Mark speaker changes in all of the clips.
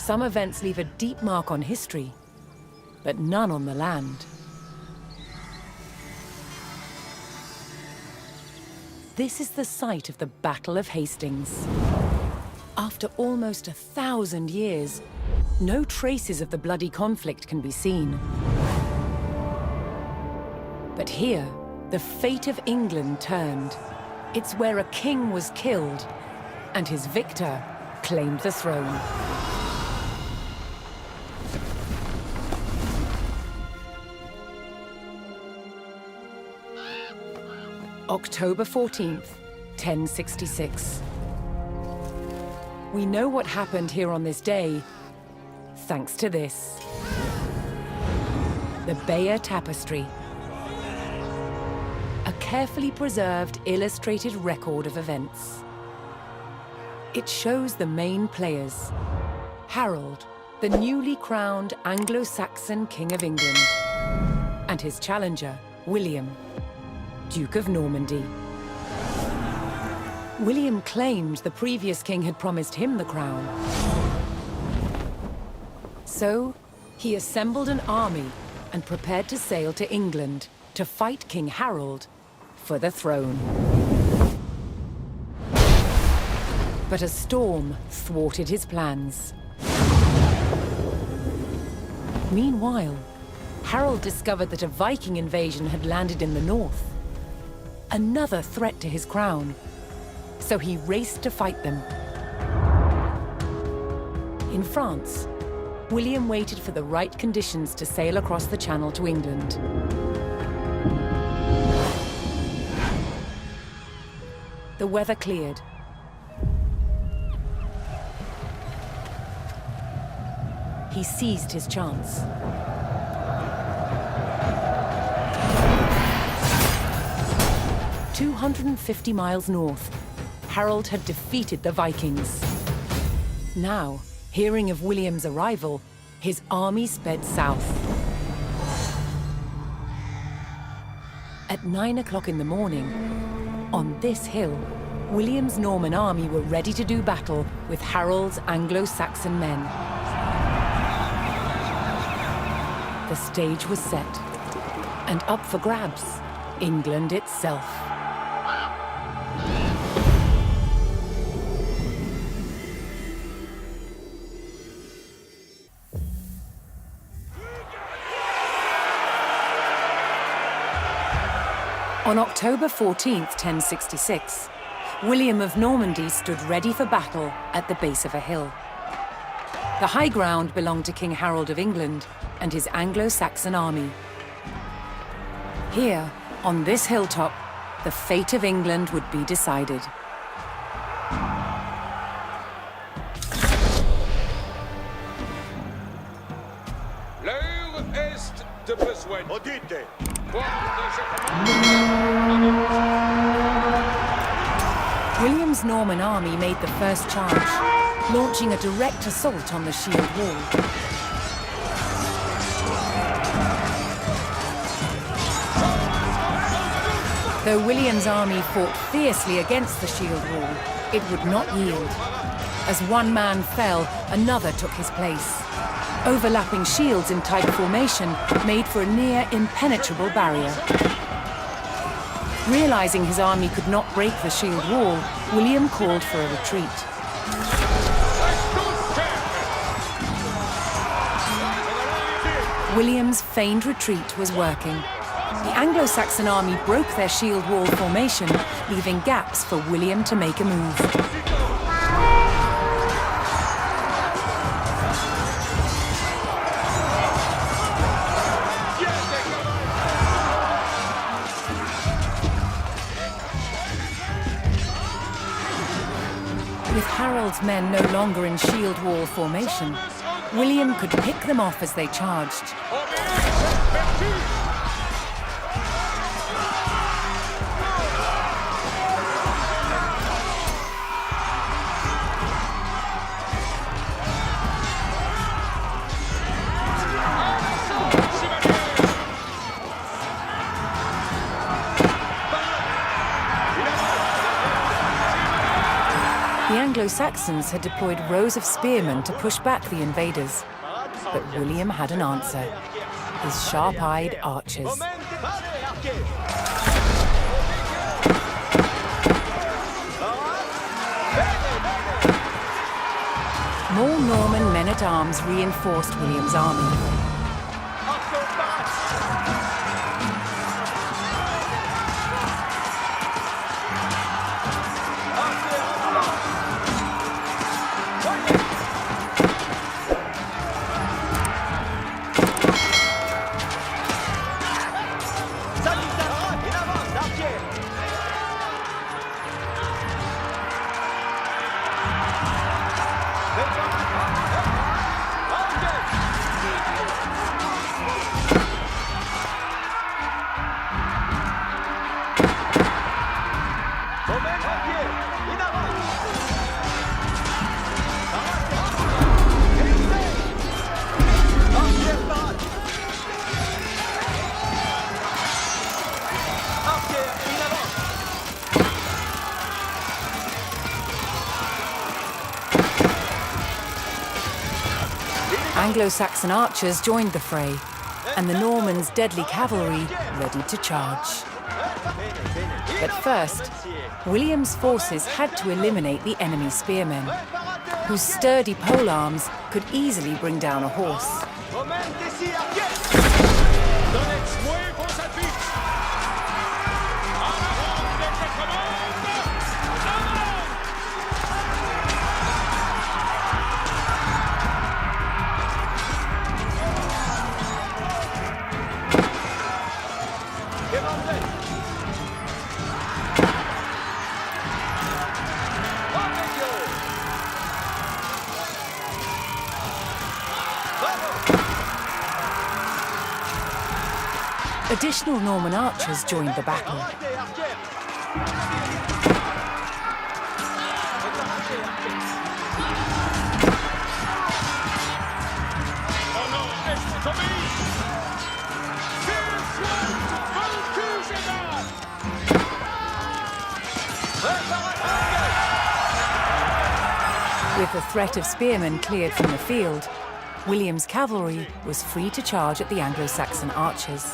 Speaker 1: Some events leave a deep mark on history, but none on the land. This is the site of the Battle of Hastings. After almost 1,000 years, no traces of the bloody conflict can be seen. But here, the fate of England turned. It's where a king was killed, and his victor claimed the throne. October 14th, 1066. We know what happened here on this day, thanks to this. The Bayeux Tapestry. A carefully preserved, illustrated record of events. It shows the main players. Harold, the newly crowned Anglo-Saxon King of England, and his challenger, William, Duke of Normandy. William claimed the previous king had promised him the crown. So, he assembled an army and prepared to sail to England to fight King Harold for the throne. But a storm thwarted his plans. Meanwhile, Harold discovered that a Viking invasion had landed in the north. Another threat to his crown. So he raced to fight them. In France, William waited for the right conditions to sail across the Channel to England. The weather cleared. He seized his chance. 250 miles north, Harold had defeated the Vikings. Now, hearing of William's arrival, his army sped south. At 9 o'clock in the morning, on this hill, William's Norman army were ready to do battle with Harold's Anglo-Saxon men. The stage was set, and up for grabs, England itself. On October 14th, 1066, William of Normandy stood ready for battle at the base of a hill. The high ground belonged to King Harold of England and his Anglo-Saxon army. Here, on this hilltop, the fate of England would be decided.
Speaker 2: L'heure est de besoin. Audite.
Speaker 1: William's Norman army made the first charge, launching a direct assault on the shield wall. Though William's army fought fiercely against the shield wall, it would not yield. As one man fell, another took his place. Overlapping shields in tight formation made for a near impenetrable barrier. Realizing his army could not break the shield wall, William called for a retreat. William's feigned retreat was working. The Anglo-Saxon army broke their shield wall formation, leaving gaps for William to make a move. With Harold's men no longer in shield wall formation, William could pick them off as they charged. Anglo-Saxons had deployed rows of spearmen to push back the invaders. But William had an answer: his sharp-eyed archers. More Norman men-at-arms reinforced William's army. Anglo-Saxon archers joined the fray, and the Normans' deadly cavalry ready to charge. But first, William's forces had to eliminate the enemy spearmen, whose sturdy polearms could easily bring down a horse. Additional Norman archers joined the battle. With the threat of spearmen cleared from the field, William's cavalry was free to charge at the Anglo-Saxon archers.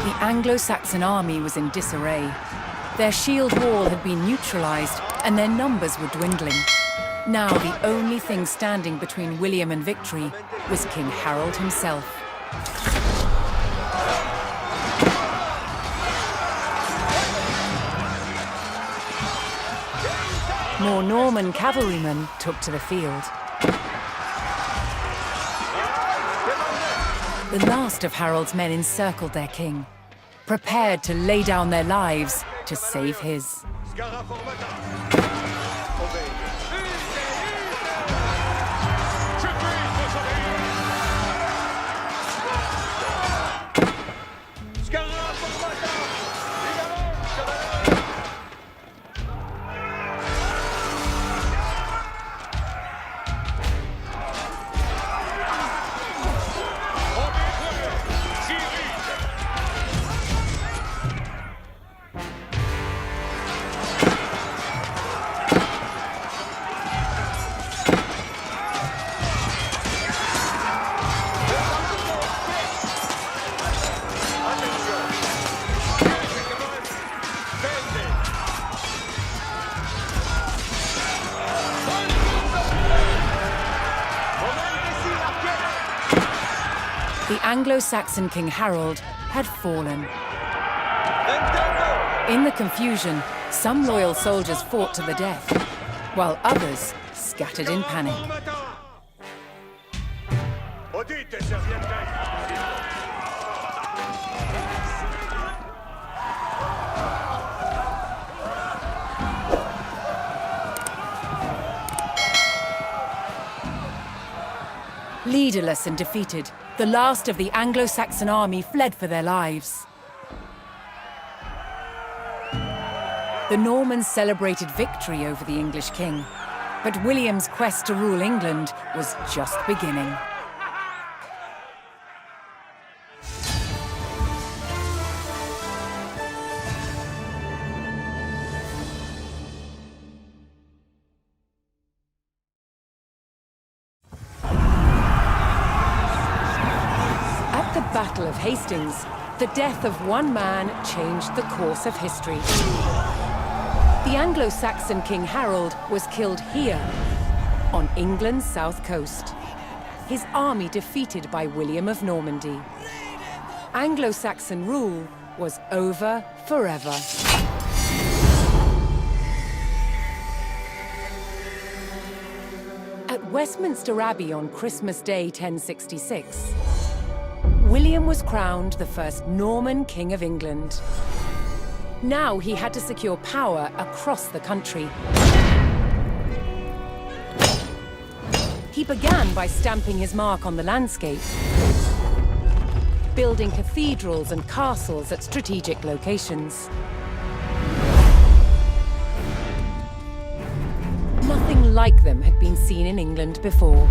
Speaker 1: The Anglo-Saxon army was in disarray. Their shield wall had been neutralized, and their numbers were dwindling. Now the only thing standing between William and victory was King Harold himself. More Norman cavalrymen took to the field. The last of Harold's men encircled their king, prepared to lay down their lives to save his. The Anglo-Saxon King Harold had fallen. In the confusion, some loyal soldiers fought to the death, while others scattered in panic. Leaderless and defeated, the last of the Anglo-Saxon army fled for their lives. The Normans celebrated victory over the English king, but William's quest to rule England was just beginning. At the Battle of Hastings, the death of one man changed the course of history. The Anglo-Saxon King Harold was killed here, on England's south coast. His army defeated by William of Normandy. Anglo-Saxon rule was over forever. At Westminster Abbey on Christmas Day 1066, William was crowned the first Norman King of England. Now he had to secure power across the country. He began by stamping his mark on the landscape, building cathedrals and castles at strategic locations. Nothing like them had been seen in England before.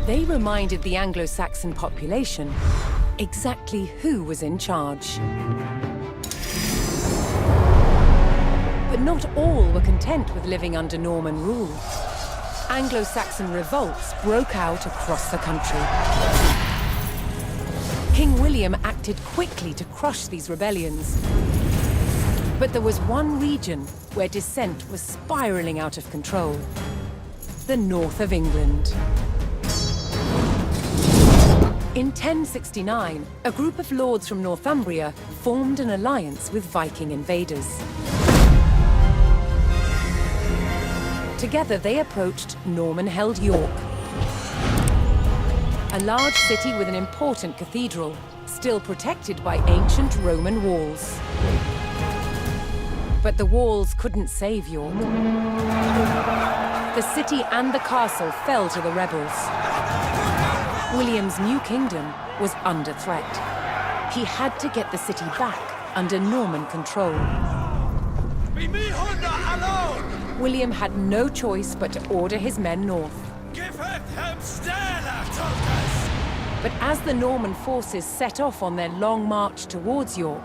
Speaker 1: They reminded the Anglo-Saxon population exactly who was in charge. But not all were content with living under Norman rule. Anglo-Saxon revolts broke out across the country. King William acted quickly to crush these rebellions. But there was one region where dissent was spiraling out of control: the north of England. In 1069, a group of lords from Northumbria formed an alliance with Viking invaders. Together, they approached Norman-held York, a large city with an important cathedral, still protected by ancient Roman walls. But the walls couldn't save York. The city and the castle fell to the rebels. William's new kingdom was under threat. He had to get the city back under Norman control. William had no choice but to order his men north. But as the Norman forces set off on their long march towards York,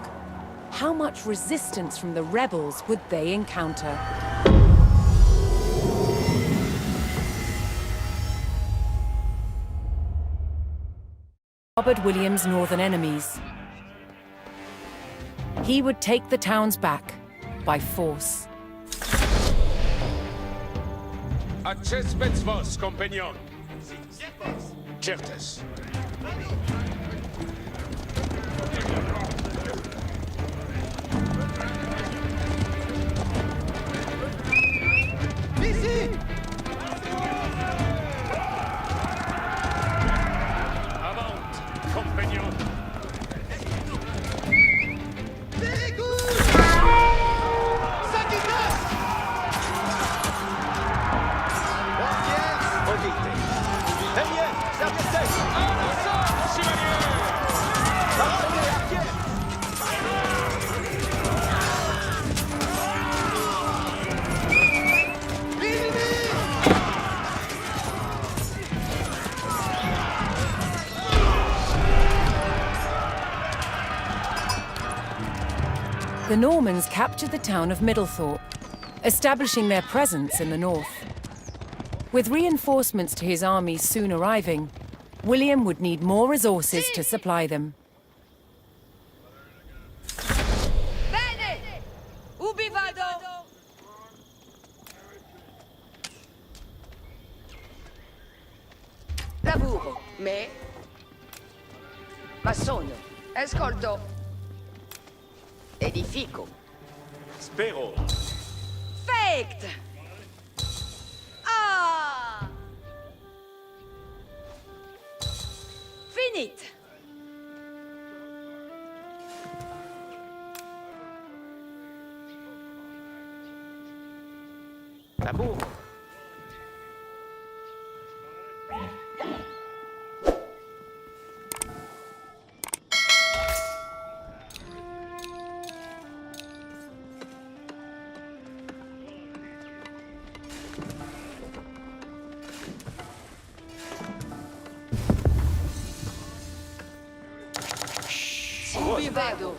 Speaker 1: how much resistance from the rebels would they encounter? Robert William's northern enemies. He would take the towns back by force.
Speaker 2: Accept vos, compagnon. Certes.
Speaker 1: The Normans captured the town of Middlethorpe, establishing their presence in the north. With reinforcements to his armies soon arriving, William would need more resources to supply them.
Speaker 3: Bene! Ubi vado? Lavoro, me? Ma sono. Ascolto. Edifico.
Speaker 2: Spero.
Speaker 3: Faked! Ah! Finit!
Speaker 2: L'amour.
Speaker 3: vado.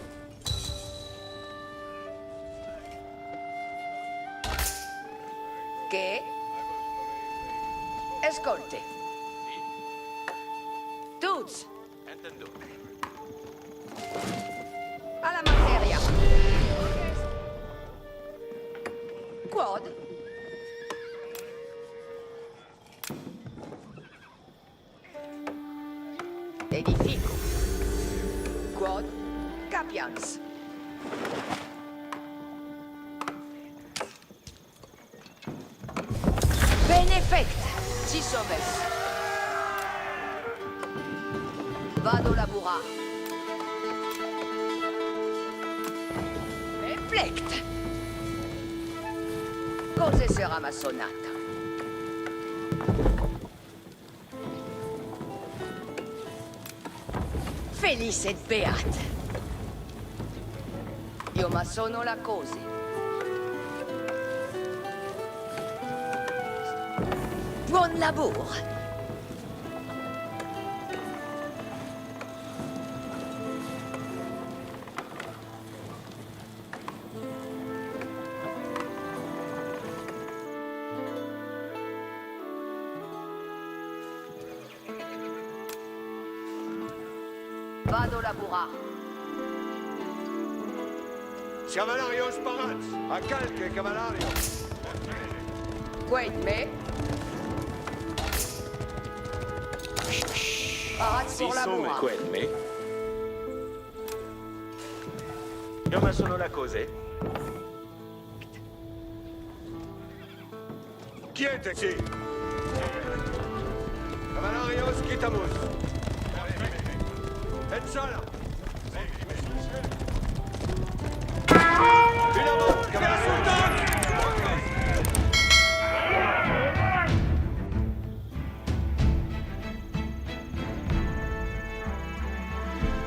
Speaker 3: Che? Ascolti. Tutti.
Speaker 2: Intendo.
Speaker 3: Alla materia. Quad. Edifico. Quad. Capians. Benefect. Si sommes. Vado labura. Reflect. Cosa sarà ma sonata? Felice et beat. Io ma sono la cosa. Buon lavoro. Vado labura.
Speaker 2: Cavalarios parats. A calque, cavalario.
Speaker 3: Wait me. Parats pour labura.
Speaker 2: me. Io ma sono la cose. Quiete, sì. Cavalarios quitamus. Et sala. Finament, cavalarios.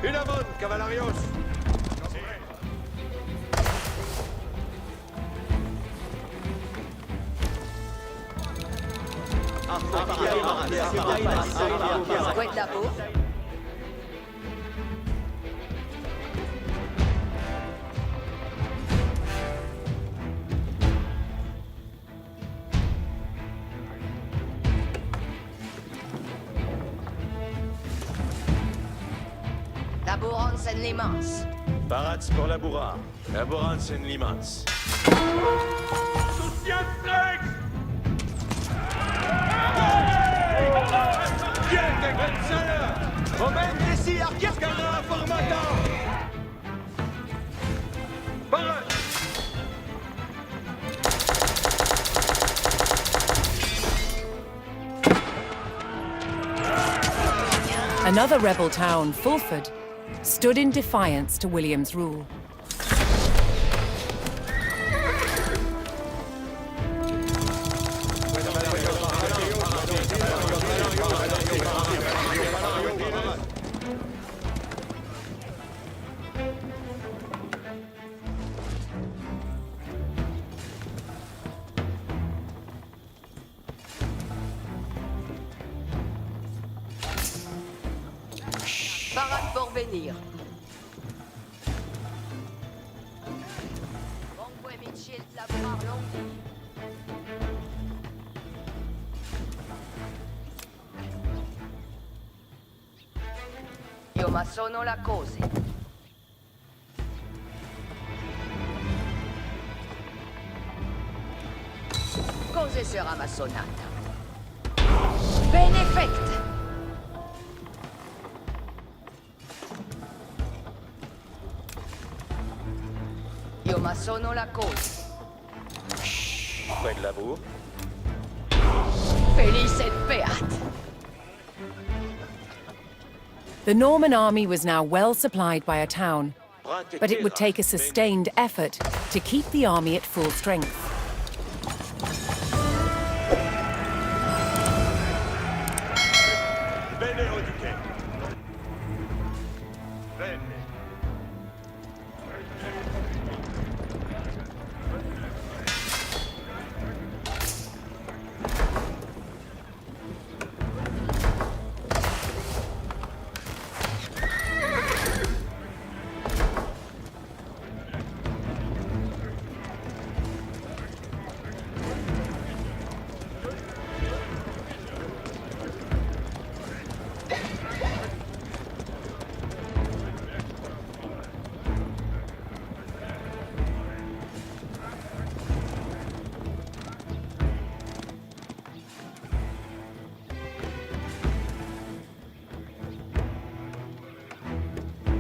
Speaker 2: Finament, cavalarios.
Speaker 3: Wait labura. Laborans en limans.
Speaker 2: Parats pour labourar. Laborans en limans. Soutien flex! Quiete, Gonzalo! Moment ici, Arcana Formata! Parats!
Speaker 1: Another rebel town, Fulford, stood in defiance to William's rule.
Speaker 3: Parade pour venir. Bonque Mitchell labura longi. Io ma sono la cosa. Cosa sarà ma sonata? Benefect. Io ma sono la cosa.
Speaker 2: Près de labour.
Speaker 3: Felice et beat.
Speaker 1: The Norman army was now well supplied by a town, but it would take a sustained effort to keep the army at full strength.
Speaker 2: Bene, Odique. Bene.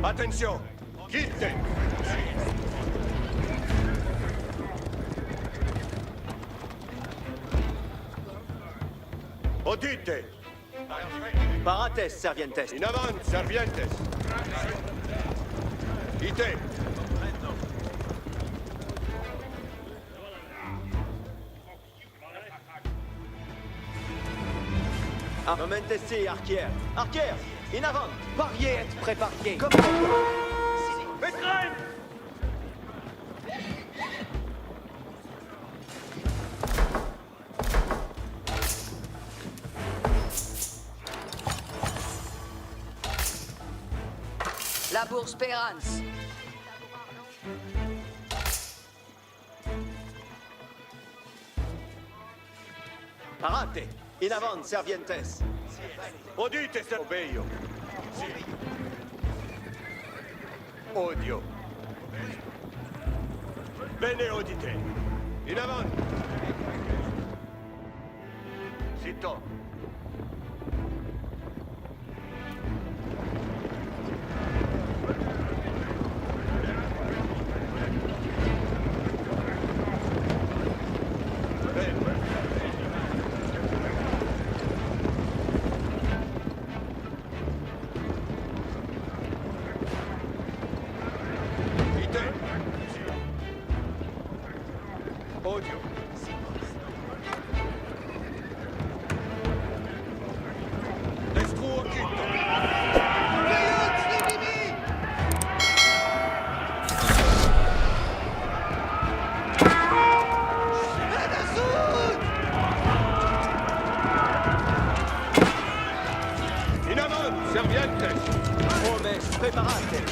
Speaker 2: Attention! Quitte! Odite!
Speaker 4: Parates, servientes.
Speaker 2: In avant, servientes! Ite!
Speaker 4: Momentesi, arquière. Arquière, in avant.
Speaker 5: Pariez, être préparé.
Speaker 4: Comme
Speaker 2: Betrein!
Speaker 3: La bourse Perance.
Speaker 4: Parate, in avant, servientes.
Speaker 2: Odite, se obeio! Odio! Bene, odite! In avant! Zitto! Odio! Destruo Quito! In avant, servientes!
Speaker 4: Homes, preparate.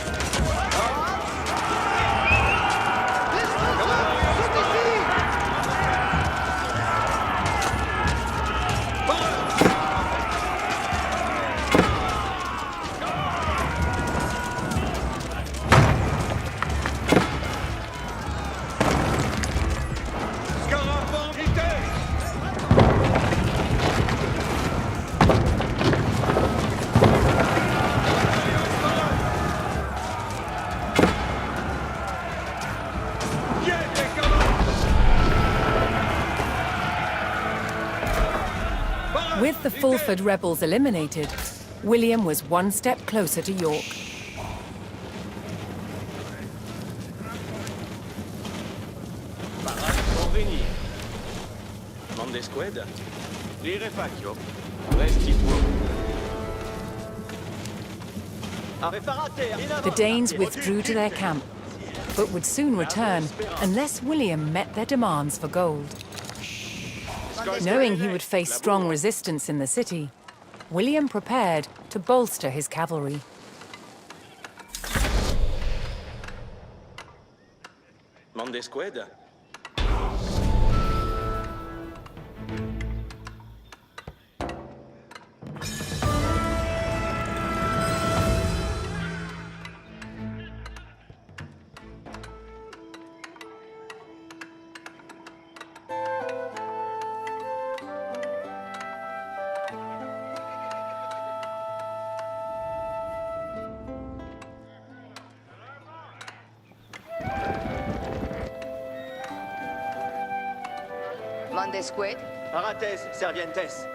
Speaker 2: Scarabon, ite!
Speaker 1: With the Fulford rebels eliminated, William was one step closer to York.
Speaker 6: Convenir. Mondesqueda. Lire faccio. Resti tuo.
Speaker 4: Preparate, in avant.
Speaker 1: The Danes withdrew to their camp, but would soon return unless William met their demands for gold. Knowing he would face strong resistance in the city, William prepared to bolster his cavalry.
Speaker 6: Mondesqueda.
Speaker 3: Mondesquet.
Speaker 4: Parates, servientes.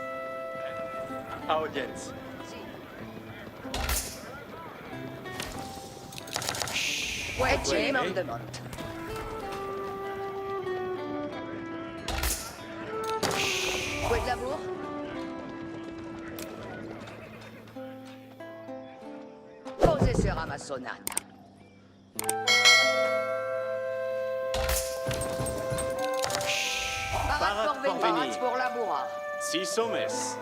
Speaker 4: Audience.
Speaker 3: Ecce mandement. Quid l'amour? Cose sera ma sonata. Parat pour venir. Pour laboura.
Speaker 6: Si sommes.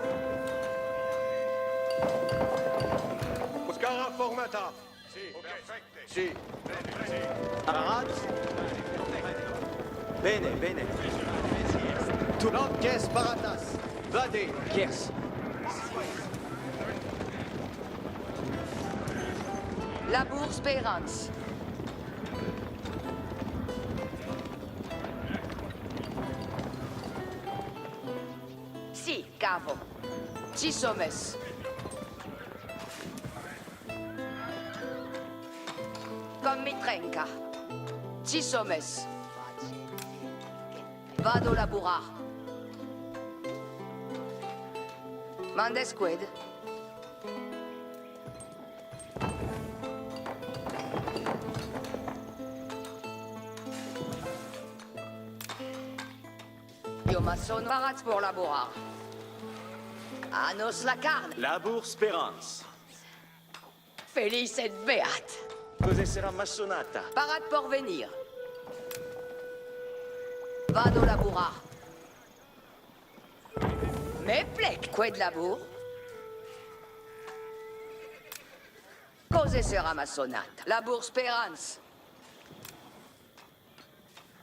Speaker 2: Oscara formata! Si, perfecte! Si!
Speaker 4: Parat. Bene, bene. Tunot, paratas. Vade, kies.
Speaker 3: La bourse Perance. Si, cavo. Si sommes. Tisomes. Vado laburar. Mandesqued. Io ma sono parat pour laborar. Anos la carne.
Speaker 4: Labour Sperance.
Speaker 3: Felice et beat.
Speaker 4: Cos'è sarà massonata?
Speaker 3: Parat por venir. Vado laburar. Me plec. Quid labour? Cos'è sera massonata? Labour Sperance.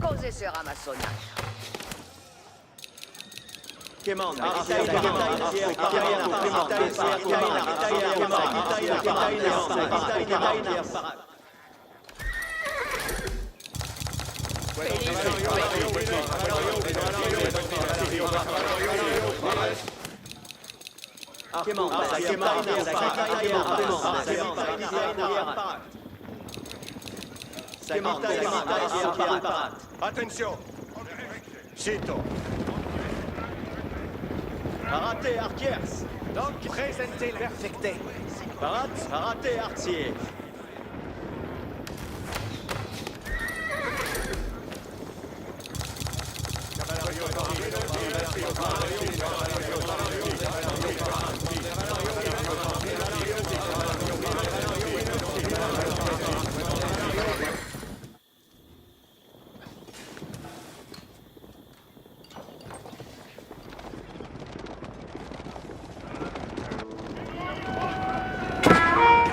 Speaker 3: Cos'è sera massonata?
Speaker 2: Attention! Sito!
Speaker 4: Arrêtez, arquiers.
Speaker 6: Donc, présentez le perfecté.
Speaker 4: Arrêtez, artier.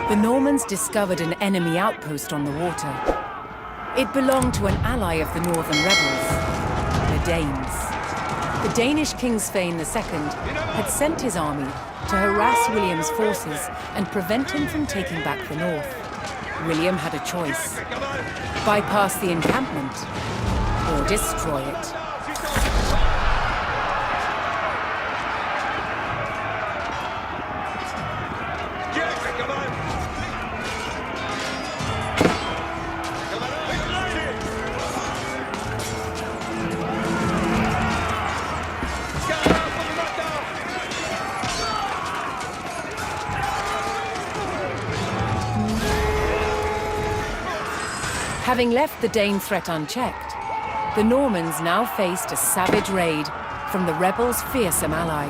Speaker 1: The Normans discovered an enemy outpost on the water. It belonged to an ally of the northern rebels, the Danes. The Danish King Svein II had sent his army to harass William's forces and prevent him from taking back the north. William had a choice: bypass the encampment or destroy it. Having left the Dane threat unchecked, the Normans now faced a savage raid from the rebels' fearsome ally.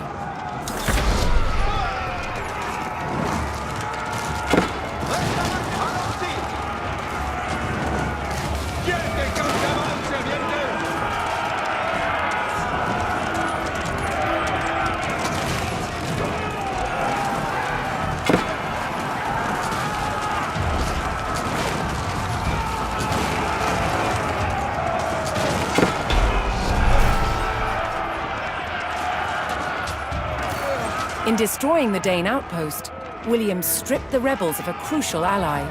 Speaker 1: In destroying the Dane outpost, William stripped the rebels of a crucial ally.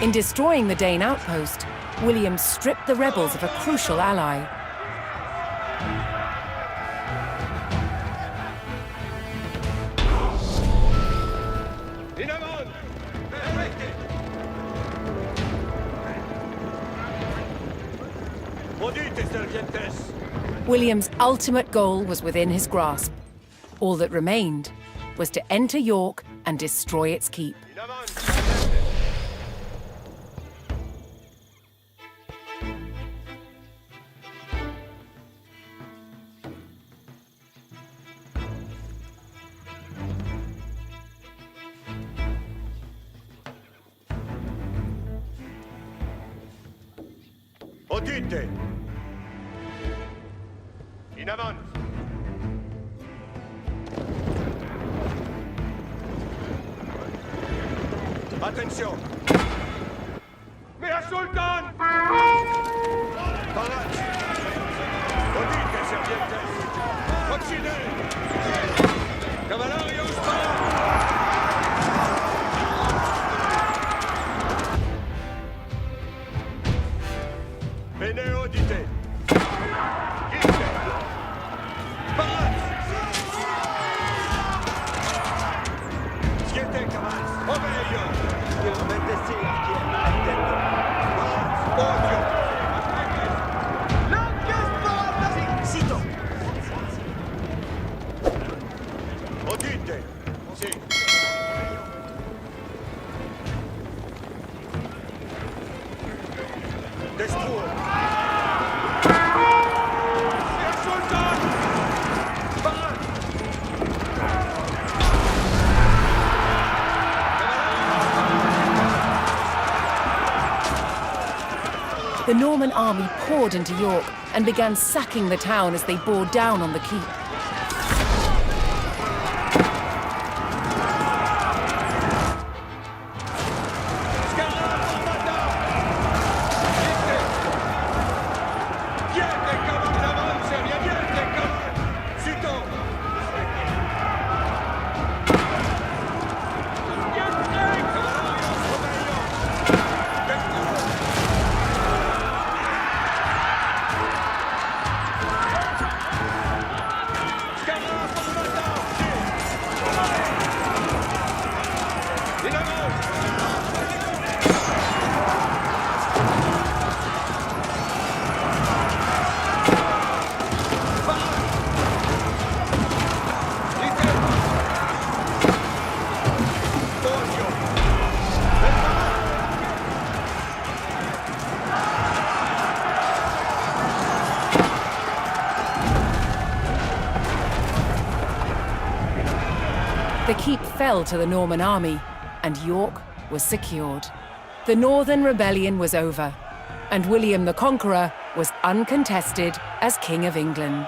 Speaker 1: In destroying the Dane outpost, William stripped the rebels of a crucial ally. William's ultimate goal was within his grasp. All that remained was to enter York and destroy its keep.
Speaker 2: Udite! In avant! Attention! Mehr Sultan! Parat! Udite, servientes! Coccinez! Cavallarios, parat! Bene, udite! Ite! Parat! Schiete, cavals!
Speaker 6: Obejo!
Speaker 4: Irventesi arquier. Attendo.
Speaker 6: Odio!
Speaker 4: Sito.
Speaker 6: Odite! Sì. Destruo! Sultan!
Speaker 1: The Norman army poured into York and began sacking the town as they bore down on the keep. The keep fell to the Norman army, and York was secured. The Northern Rebellion was over, and William the Conqueror was uncontested as King of England.